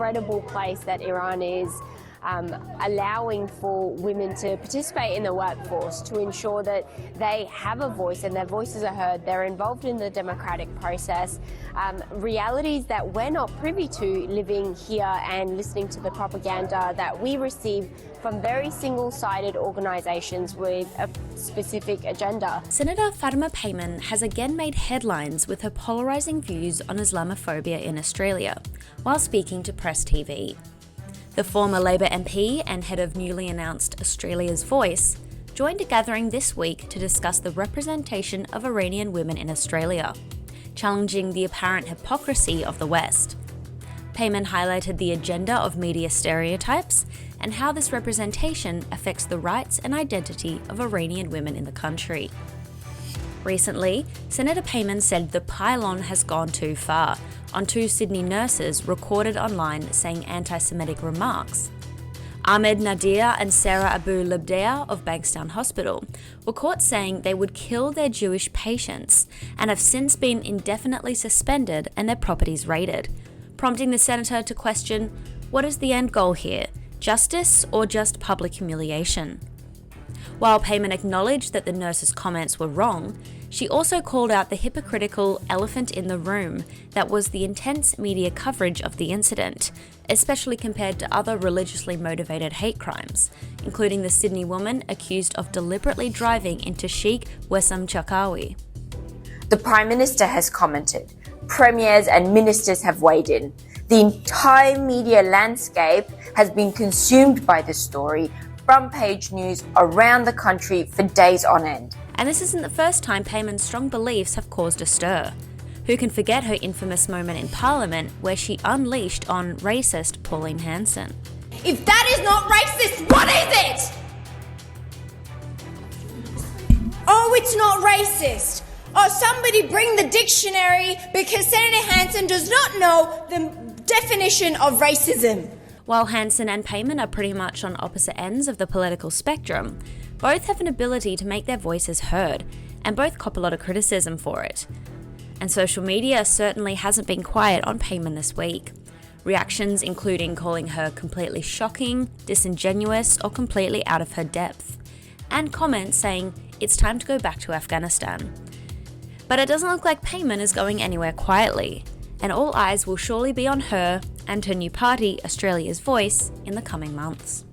incredible place that Iran is allowing for women to participate in the workforce, to ensure that they have a voice and their voices are heard, they're involved in the democratic process, realities that we're not privy to living here and listening to the propaganda that we receive from very single-sided organisations with a specific agenda. Senator Fatima Payman has again made headlines with her polarising views on Islamophobia in Australia, while speaking to Press TV. The former Labor MP and head of newly announced Australia's Voice joined a gathering this week to discuss the representation of Iranian women in Australia, challenging the apparent hypocrisy of the West. Payman highlighted the agenda of media stereotypes and how this representation affects the rights and identity of Iranian women in the country. Recently, Senator Payman said the pylon has gone too far on two Sydney nurses recorded online saying anti-Semitic remarks. Ahmed Nadir and Sarah Abu Labdea of Bankstown Hospital were caught saying they would kill their Jewish patients and have since been indefinitely suspended and their properties raided, prompting the senator to question, what is the end goal here, justice or just public humiliation? While Payman acknowledged that the nurse's comments were wrong, she also called out the hypocritical elephant in the room that was the intense media coverage of the incident, especially compared to other religiously motivated hate crimes, including the Sydney woman accused of deliberately driving into Sheikh Wessam Chakawi. The Prime Minister has commented. Premiers and ministers have weighed in. The entire media landscape has been consumed by this story, front-page news around the country for days on end. And this isn't the first time Payman's strong beliefs have caused a stir. Who can forget her infamous moment in Parliament where she unleashed on racist Pauline Hanson? If that is not racist, what is it? Oh, it's not racist. Oh, somebody bring the dictionary because Senator Hanson does not know the definition of racism. While Hanson and Payman are pretty much on opposite ends of the political spectrum, both have an ability to make their voices heard, and both cop a lot of criticism for it. And social media certainly hasn't been quiet on Payman this week. Reactions including calling her completely shocking, disingenuous, or completely out of her depth, and comments saying it's time to go back to Afghanistan. But it doesn't look like Payman is going anywhere quietly, and all eyes will surely be on her and her new party, Australia's Voice, in the coming months.